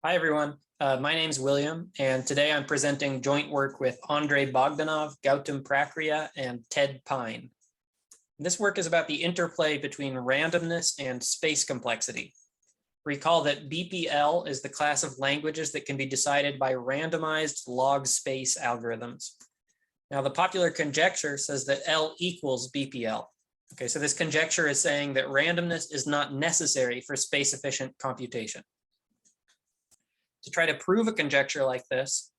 Hi, everyone. My name's William, and today I'm presenting joint work with Andrei Bogdanov, Gautam Prakriya, and Ted Pine. This work is about the interplay between randomness and space complexity. Recall that BPL is the class of languages that can be decided by randomized log space algorithms. Now, the popular conjecture says that L equals BPL. Okay, so this conjecture is saying that randomness is not necessary for space-efficient computation. To try to prove a conjecture like this,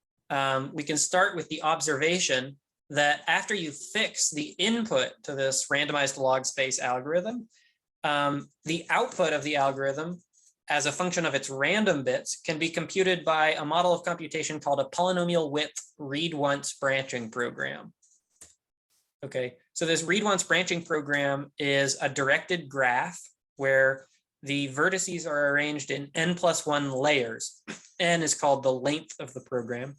we can start with the observation that after you fix the input to this randomized log space algorithm, the output of the algorithm as a function of its random bits can be computed by a model of computation called a polynomial width read-once branching program. Okay, so this read-once branching program is a directed graph where the vertices are arranged in n+1 layers. N is called the length of the program.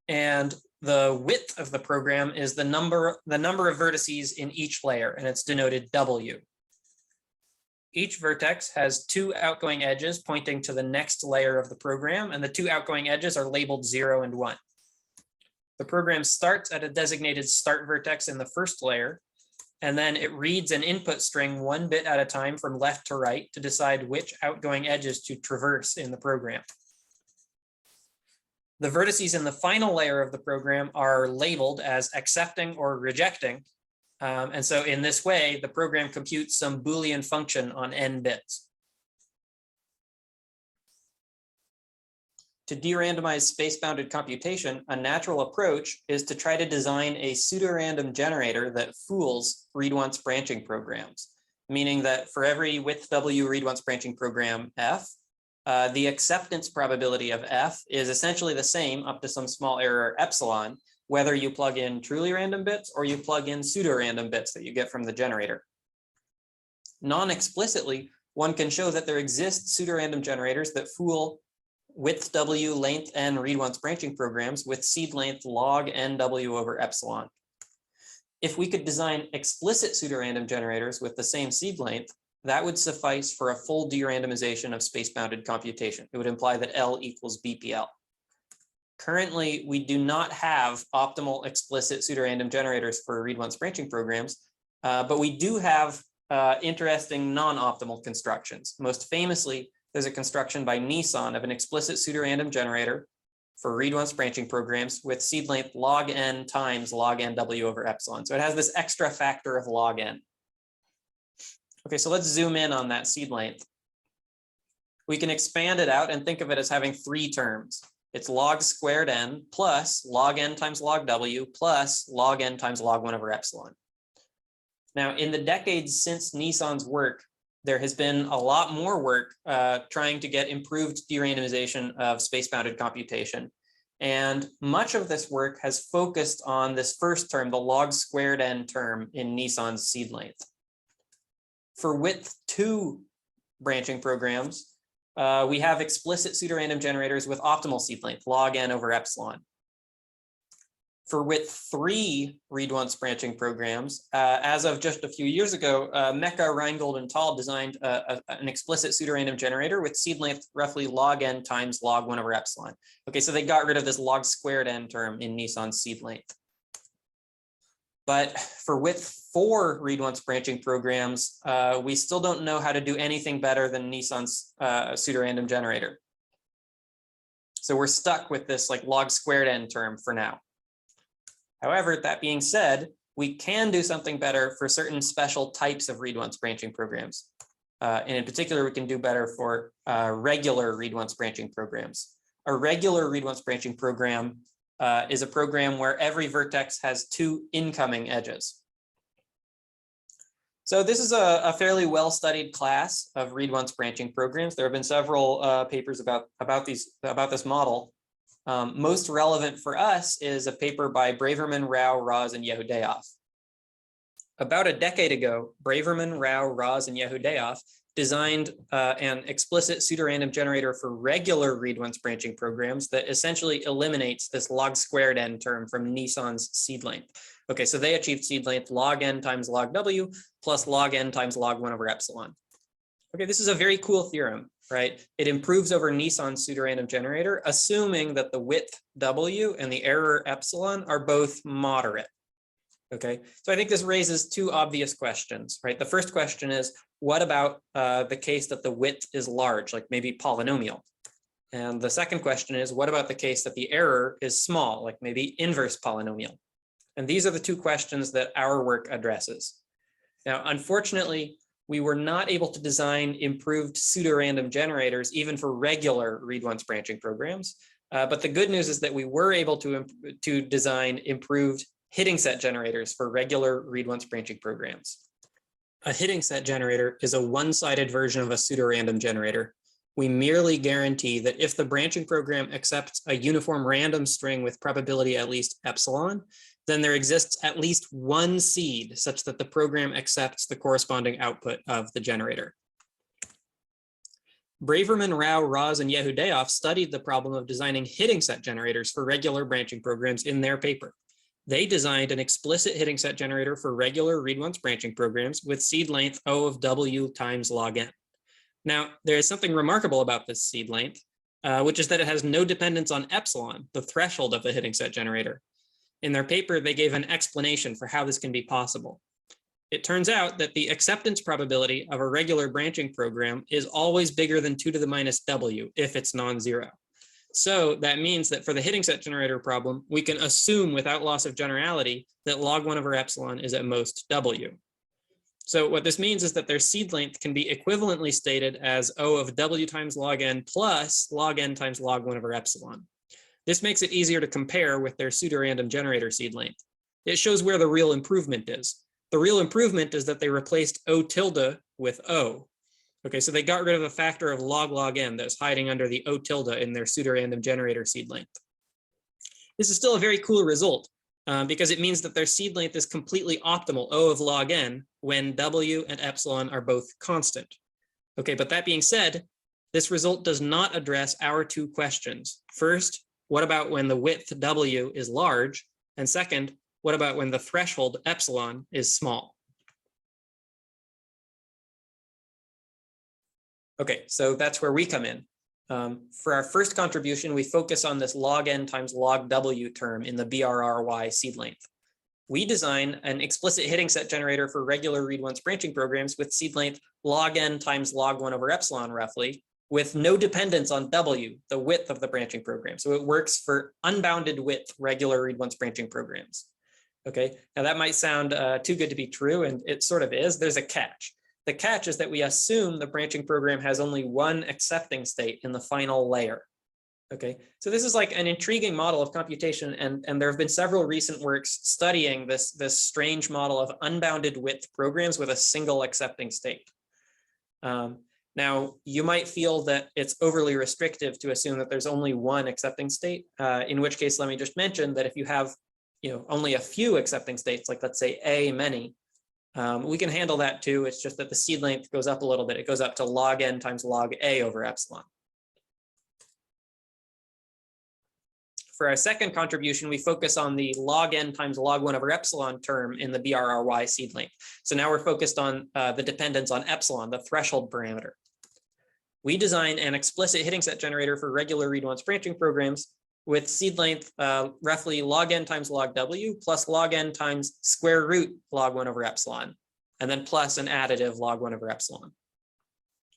And the width of the program is the number of vertices in each layer, and it's denoted W. Each vertex has two outgoing edges pointing to the next layer of the program, and the two outgoing edges are labeled 0 and 1. The program starts at a designated start vertex in the first layer, and then it reads an input string one bit at a time from left to right to decide which outgoing edges to traverse in the program. The vertices in the final layer of the program are labeled as accepting or rejecting. And so in this way, the program computes some Boolean function on n bits. To de-randomize space-bounded computation, a natural approach is to try to design a pseudorandom generator that fools read-once branching programs, meaning that for every width W read-once branching program F, the acceptance probability of F is essentially the same up to some small error epsilon, whether you plug in truly random bits or you plug in pseudorandom bits that you get from the generator. Non-explicitly, one can show that there exist pseudorandom generators that fool width W, length N read-once branching programs with seed length log NW over epsilon. If we could design explicit pseudorandom generators with the same seed length, that would suffice for a full de-randomization of space-bounded computation. It would imply that L equals BPL. Currently, we do not have optimal explicit pseudorandom generators for read-once branching programs, but we do have interesting non-optimal constructions. Most famously, there's a construction by Nisan of an explicit pseudorandom generator for read-once branching programs with seed length log n times log NW over epsilon. So it has this extra factor of log n. Okay, so let's zoom in on that seed length. We can expand it out and think of it as having three terms. It's log squared n plus log n times log W plus log n times log 1 over epsilon. Now, in the decades since Nisan's work, there has been a lot more work trying to get improved de-randomization of space-bounded computation. And much of this work has focused on this first term, the log squared n term in Nisan's seed length. For width 2 branching programs, we have explicit pseudorandom generators with optimal seed length, log n over epsilon. For width 3 read-once branching programs, as of just a few years ago, Mecca, Reingold, and Tal designed an explicit pseudorandom generator with seed length roughly log n times log 1 over epsilon. Okay, so they got rid of this log squared n term in Nisan's seed length. But for width 4 read-once branching programs, we still don't know how to do anything better than Nisan's pseudorandom generator. So we're stuck with this like log squared n term for now. However, that being said, we can do something better for certain special types of read-once branching programs. And in particular, we can do better for regular read-once branching programs. A regular read-once branching program is a program where every vertex has two incoming edges. So this is a fairly well-studied class of read-once branching programs. There have been several papers about this model. Most relevant for us is a paper by Braverman-Rao-Raz-Yehudayoff. About a decade ago, Braverman-Rao-Raz-Yehudayoff designed an explicit pseudorandom generator for regular read-once branching programs that essentially eliminates this log squared n term from Nisan's seed length. Okay, so they achieved seed length log n times log W plus log n times log 1 over epsilon. Okay, this is a very cool theorem. right? It improves over Nisan's pseudorandom generator, assuming that the width W and the error epsilon are both moderate. Okay, so I think this raises two obvious questions, right? The first question is, what about the case that the width is large, like maybe polynomial? And the second question is, what about the case that the error is small, like maybe inverse polynomial? And these are the two questions that our work addresses. Now, unfortunately, we were not able to design improved pseudorandom generators even for regular read-once branching programs. But the good news is that we were able to design improved hitting set generators for regular read-once branching programs. A hitting set generator is a one-sided version of a pseudorandom generator. We merely guarantee that if the branching program accepts a uniform random string with probability at least epsilon, then there exists at least one seed such that the program accepts the corresponding output of the generator. Braverman-Rao-Raz-Yehudayoff studied the problem of designing hitting set generators for regular branching programs in their paper. They designed an explicit hitting set generator for regular read-once branching programs with seed length O of W times log n. Now, there is something remarkable about this seed length, which is that it has no dependence on epsilon, the threshold of the hitting set generator. In their paper, they gave an explanation for how this can be possible. It turns out that the acceptance probability of a regular branching program is always bigger than 2 to the minus W if it's non-zero. So that means that for the hitting set generator problem, we can assume without loss of generality that log 1 over epsilon is at most W. So what this means is that their seed length can be equivalently stated as O of W times log n plus log n times log 1 over epsilon. This makes it easier to compare with their pseudorandom generator seed length. It shows where the real improvement is. The real improvement is that they replaced O tilde with O. Okay, so they got rid of a factor of log n that's hiding under the O tilde in their pseudorandom generator seed length. This is still a very cool result because it means that their seed length is completely optimal, O of log n, when W and epsilon are both constant. Okay, but that being said, this result does not address our two questions. First, what about when the width W is large? And second, what about when the threshold epsilon is small? Okay, so that's where we come in. For our first contribution, we focus on this log n times log W term in the BRRY seed length. We design an explicit hitting set generator for regular read-once branching programs with seed length log n times log 1 over epsilon roughly, with no dependence on W, the width of the branching program. So it works for unbounded width regular read-once branching programs. Okay, now that might sound too good to be true, and it sort of is. There's a catch. The catch is that we assume the branching program has only one accepting state in the final layer. Okay, so this is like an intriguing model of computation, and there have been several recent works studying this strange model of unbounded width programs with a single accepting state. Now, you might feel that it's overly restrictive to assume that there's only one accepting state, in which case, let me just mention that if you have only a few accepting states, like let's say A many, we can handle that too. It's just that the seed length goes up a little bit. It goes up to log n times log A over epsilon. For our second contribution, we focus on the log n times log 1 over epsilon term in the BRRY seed length. So now we're focused on the dependence on epsilon, the threshold parameter. We design an explicit hitting set generator for regular read-once branching programs with seed length roughly log n times log W plus log n times square root log 1 over epsilon, and then plus an additive log 1 over epsilon.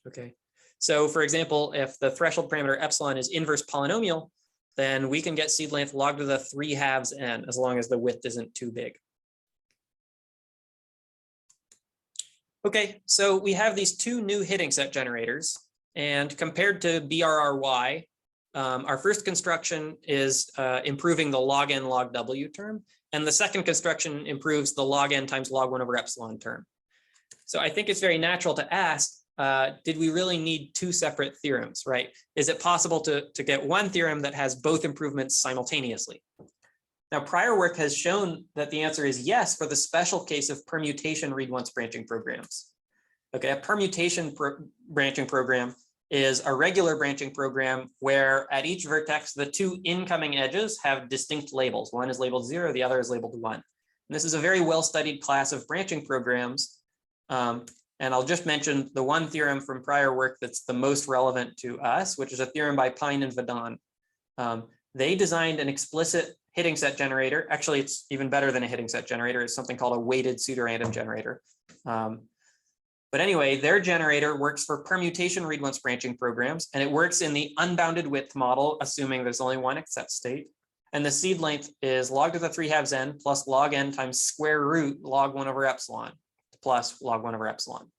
Okay, so for example, if the threshold parameter epsilon is inverse polynomial, then we can get seed length log to the 3/2 n as long as the width isn't too big. Okay, so we have these two new hitting set generators, and compared to BRRY, our first construction is improving the log n log W term, and the second construction improves the log n times log 1 over epsilon term. So I think it's very natural to ask, did we really need two separate theorems, right? Is it possible to get one theorem that has both improvements simultaneously? Now, prior work has shown that the answer is yes for the special case of permutation read-once branching programs. Okay, a permutation branching program is a regular branching program where at each vertex, the two incoming edges have distinct labels. One is labeled 0, the other is labeled 1. And this is a very well-studied class of branching programs And I'll just mention the one theorem from prior work that's the most relevant to us, which is a theorem by Pine and Vadon. They designed an explicit hitting set generator. Actually, it's even better than a hitting set generator. It's something called a weighted pseudorandom generator. But anyway, their generator works for permutation read-once branching programs, and it works in the unbounded width model, assuming there's only one accept state. And the seed length is log to the 3/2 n plus log n times square root log 1 over epsilon plus log 1 over epsilon.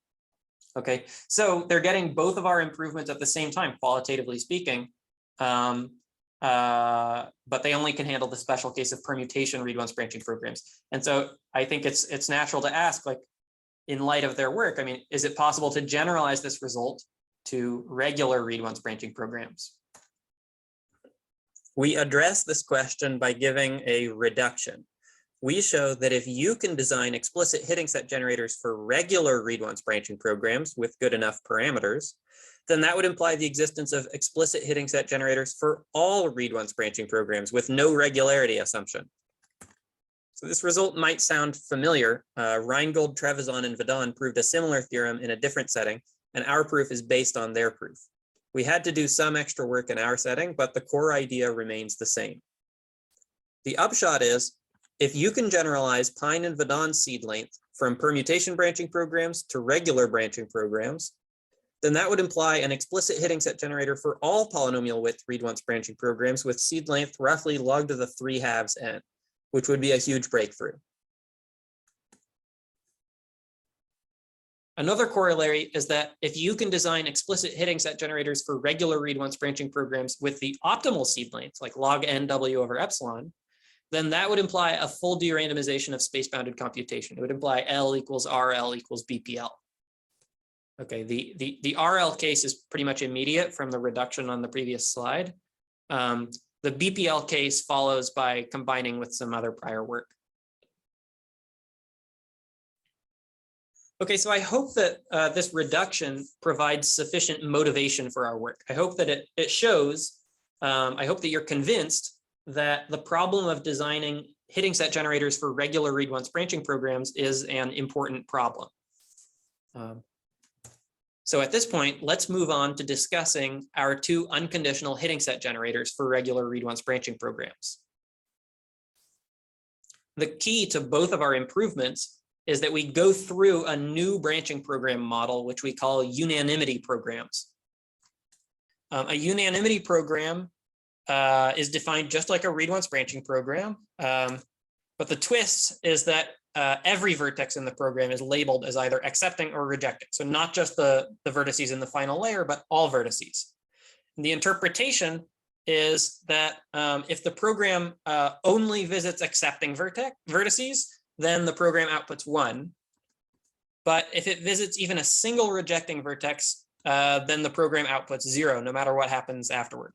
Okay, so they're getting both of our improvements at the same time, qualitatively speaking. But they only can handle the special case of permutation read-once branching programs. And so I think it's natural to ask, like, in light of their work, I mean, is it possible to generalize this result to regular read-once branching programs? We address this question by giving a reduction. We show that if you can design explicit hitting set generators for regular read-once branching programs with good enough parameters, then that would imply the existence of explicit hitting set generators for all read-once branching programs with no regularity assumption. So this result might sound familiar. Reingold, Trevisan, and Vadon proved a similar theorem in a different setting, and our proof is based on their proof. We had to do some extra work in our setting, but the core idea remains the same. The upshot is, if you can generalize Pine and Vadon's seed length from permutation branching programs to regular branching programs, then that would imply an explicit hitting set generator for all polynomial width read-once branching programs with seed length roughly log to the 3/2 n, which would be a huge breakthrough. Another corollary is that if you can design explicit hitting set generators for regular read-once branching programs with the optimal seed length, like log n w over epsilon, then that would imply a full de-randomization of space-bounded computation. It would imply L equals RL equals BPL. Okay, the RL case is pretty much immediate from the reduction on the previous slide. The BPL case follows by combining with some other prior work. Okay, so I hope that this reduction provides sufficient motivation for our work. I hope that it shows, I hope that you're convinced that the problem of designing hitting set generators for regular read-once branching programs is an important problem. So at this point, let's move on to discussing our two unconditional hitting set generators for regular read-once branching programs. The key to both of our improvements is that we go through a new branching program model, which we call unanimity programs. A unanimity program is defined just like a read-once branching program, but the twist is that every vertex in the program is labeled as either accepting or rejecting. So not just the vertices in the final layer, but all vertices. And the interpretation is that if the program only visits accepting vertices, then the program outputs 1. But if it visits even a single rejecting vertex, then the program outputs 0, no matter what happens afterward.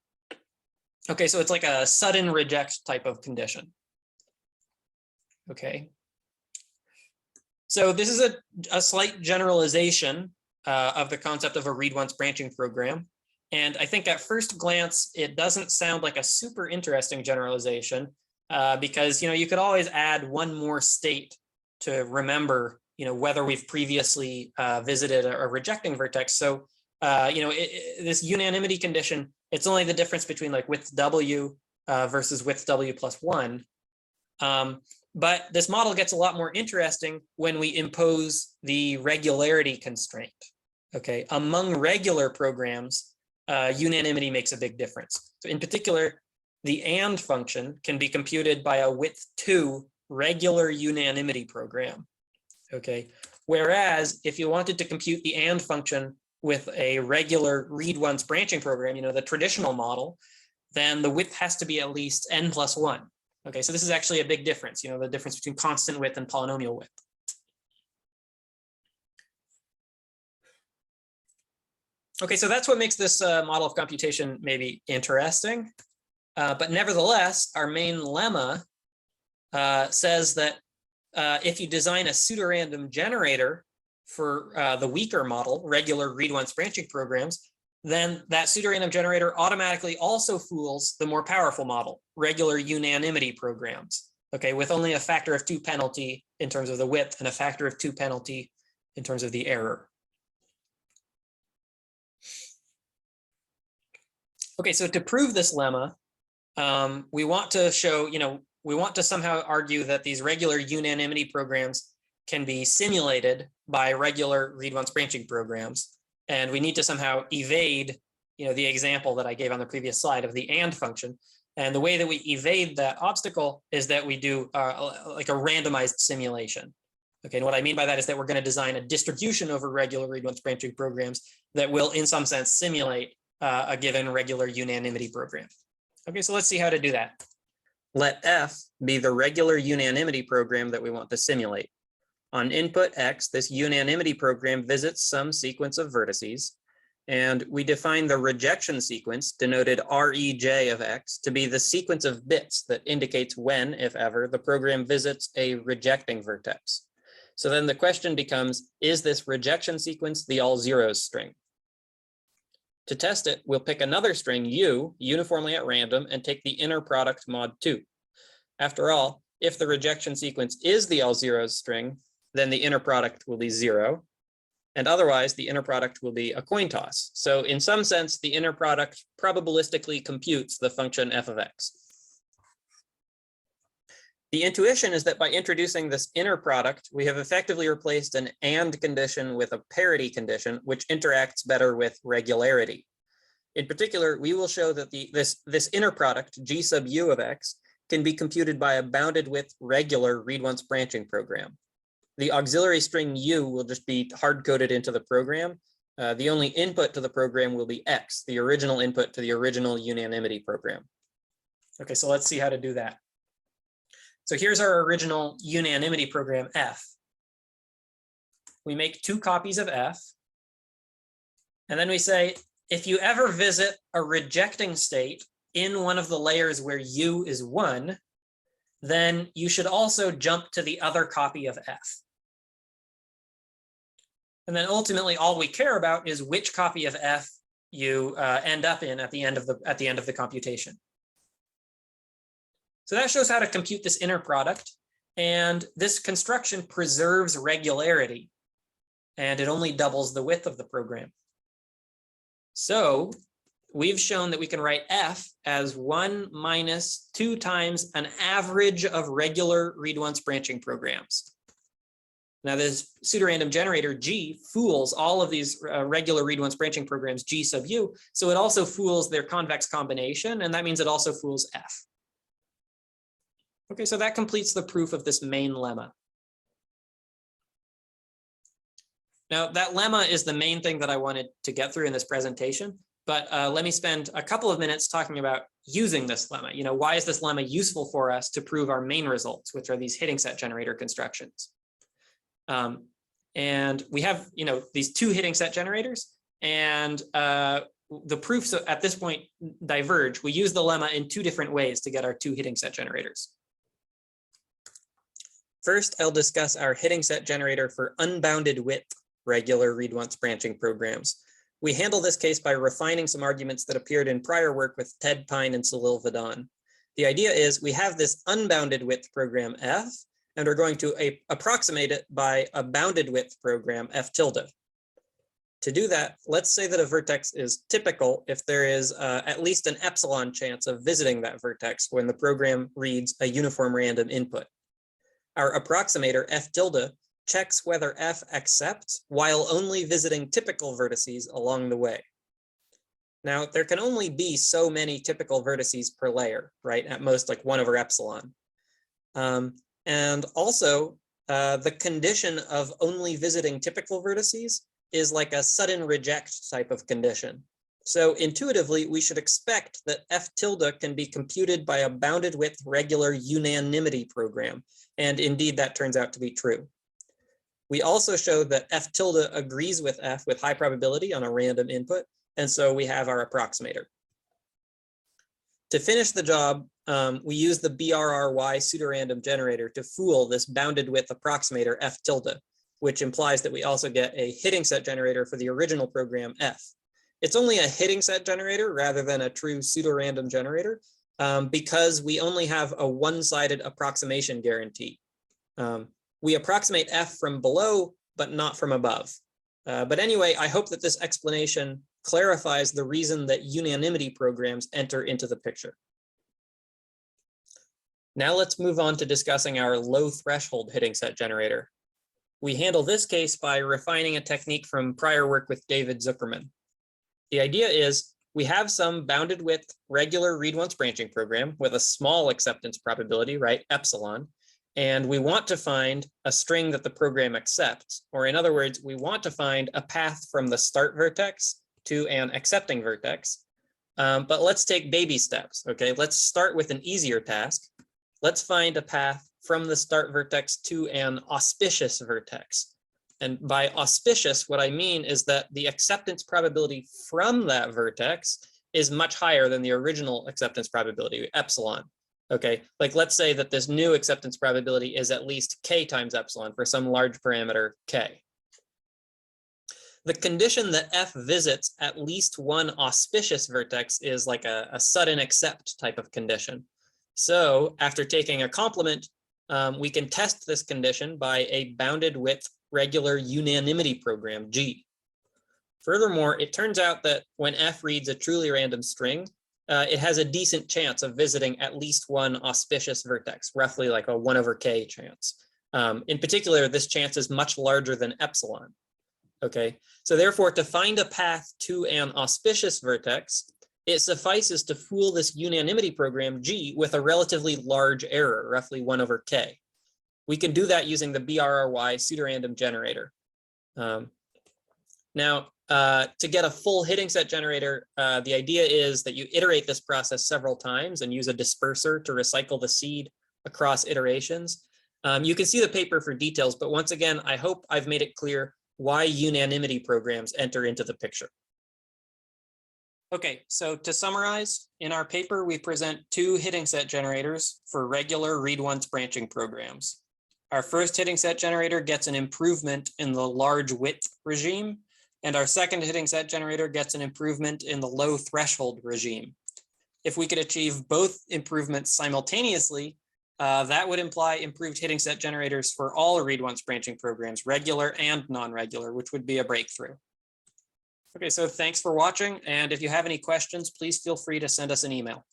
Okay, so it's like a sudden reject type of condition. Okay. So this is a slight generalization of the concept of a read-once branching program. And I think at first glance, it doesn't sound like a super interesting generalization because, you could always add one more state to remember, whether we've previously visited a rejecting vertex. So, this unanimity condition, it's only the difference between like width W versus width W plus 1. But this model gets a lot more interesting when we impose the regularity constraint. Okay, among regular programs, unanimity makes a big difference. So in particular, the AND function can be computed by a width 2 regular unanimity program. Okay, whereas if you wanted to compute the AND function with a regular read-once branching program, the traditional model, then the width has to be at least n plus 1. Okay, so this is actually a big difference, the difference between constant width and polynomial width. Okay, so that's what makes this model of computation maybe interesting. But nevertheless, our main lemma says that if you design a pseudorandom generator for the weaker model, regular read-once branching programs, then that pseudorandom generator automatically also fools the more powerful model, regular unanimity programs, okay, with only a factor of 2 penalty in terms of the width and a factor of 2 penalty in terms of the error. Okay, so to prove this lemma, we want to show, we want to somehow argue that these regular unanimity programs can be simulated by regular read-once branching programs. And we need to somehow evade, the example that I gave on the previous slide of the AND function. And the way that we evade that obstacle is that we do like a randomized simulation. Okay, and what I mean by that is that we're going to design a distribution over regular read-once branching programs that will, in some sense, simulate a given regular unanimity program. Okay, so let's see how to do that. Let F be the regular unanimity program that we want to simulate. On input X, this unanimity program visits some sequence of vertices, and we define the rejection sequence, denoted Rej of X, to be the sequence of bits that indicates when, if ever, the program visits a rejecting vertex. So then the question becomes, is this rejection sequence the all zeros string? To test it, we'll pick another string U uniformly at random and take the inner product mod 2. After all, if the rejection sequence is the all zeros string, then the inner product will be 0. And otherwise, the inner product will be a coin toss. So in some sense, the inner product probabilistically computes the function f of x. The intuition is that by introducing this inner product, we have effectively replaced an AND condition with a parity condition, which interacts better with regularity. In particular, we will show that this inner product, G sub U of x, can be computed by a bounded width regular read-once branching program. The auxiliary string U will just be hard-coded into the program. The only input to the program will be X, the original input to the original unanimity program. Okay, so let's see how to do that. So here's our original unanimity program, F. We make 2 copies of F. And then we say, if you ever visit a rejecting state in one of the layers where U is 1, then you should also jump to the other copy of F. And then ultimately, all we care about is which copy of F you end up in at the end of the computation. So that shows how to compute this inner product. And this construction preserves regularity. And it only doubles the width of the program. So we've shown that we can write F as 1 minus 2 times an average of regular read-once branching programs. Now, this pseudorandom generator G fools all of these regular read-once branching programs G sub U. So it also fools their convex combination. And that means it also fools F. Okay, so that completes the proof of this main lemma. Now, that lemma is the main thing that I wanted to get through in this presentation, but let me spend a couple of minutes talking about using this lemma. Why is this lemma useful for us to prove our main results, which are these hitting set generator constructions? And we have, these 2 hitting set generators, and the proofs at this point diverge. We use the lemma in 2 different ways to get our 2 hitting set generators. First, I'll discuss our hitting set generator for unbounded width regular read-once branching programs. We handle this case by refining some arguments that appeared in prior work with Ted Pine and Salil Vadan. The idea is we have this unbounded width program F, and we're going to approximate it by a bounded width program F tilde. To do that, let's say that a vertex is typical if there is at least an epsilon chance of visiting that vertex when the program reads a uniform random input. Our approximator F tilde checks whether F accepts while only visiting typical vertices along the way. Now, there can only be so many typical vertices per layer, right? At most like 1 over epsilon. And also, the condition of only visiting typical vertices is like a sudden reject type of condition. So intuitively, we should expect that F tilde can be computed by a bounded width regular unanimity program. And indeed, that turns out to be true. We also showed that F tilde agrees with F with high probability on a random input. And so we have our approximator. To finish the job, we use the BRRY pseudorandom generator to fool this bounded width approximator F tilde, which implies that we also get a hitting set generator for the original program F. It's only a hitting set generator rather than a true pseudorandom generator because we only have a one-sided approximation guarantee. We approximate F from below, but not from above. But anyway, I hope that this explanation clarifies the reason that unanimity programs enter into the picture. Now let's move on to discussing our low threshold hitting set generator. We handle this case by refining a technique from prior work with David Zuckerman. The idea is we have some bounded width regular read once branching program with a small acceptance probability, right, epsilon, and we want to find a string that the program accepts, or in other words, we want to find a path from the start vertex to an accepting vertex. But let's take baby steps, okay? Let's start with an easier task. Let's find a path from the start vertex to an auspicious vertex. And by auspicious, what I mean is that the acceptance probability from that vertex is much higher than the original acceptance probability, epsilon. Okay, like let's say that this new acceptance probability is at least k times epsilon for some large parameter k. The condition that f visits at least one auspicious vertex is like a sudden accept type of condition. So after taking a complement, we can test this condition by a bounded width regular unanimity program, G. Furthermore, it turns out that when f reads a truly random string, it has a decent chance of visiting at least one auspicious vertex, roughly like a 1/k chance. In particular, this chance is much larger than epsilon. Okay, so therefore, to find a path to an auspicious vertex, it suffices to fool this unanimity program G with a relatively large error, roughly 1/k. We can do that using the BRRY pseudorandom generator. Now, to get a full hitting set generator, the idea is that you iterate this process several times and use a disperser to recycle the seed across iterations. You can see the paper for details, but once again, I hope I've made it clear why unanimity programs enter into the picture. Okay, so to summarize, in our paper, we present two hitting set generators for regular read once branching programs. Our first hitting set generator gets an improvement in the large width regime, and our second hitting set generator gets an improvement in the low threshold regime. If we could achieve both improvements simultaneously, that would imply improved hitting set generators for all read once branching programs, regular and non-regular, which would be a breakthrough. Okay, so thanks for watching, and if you have any questions, please feel free to send us an email.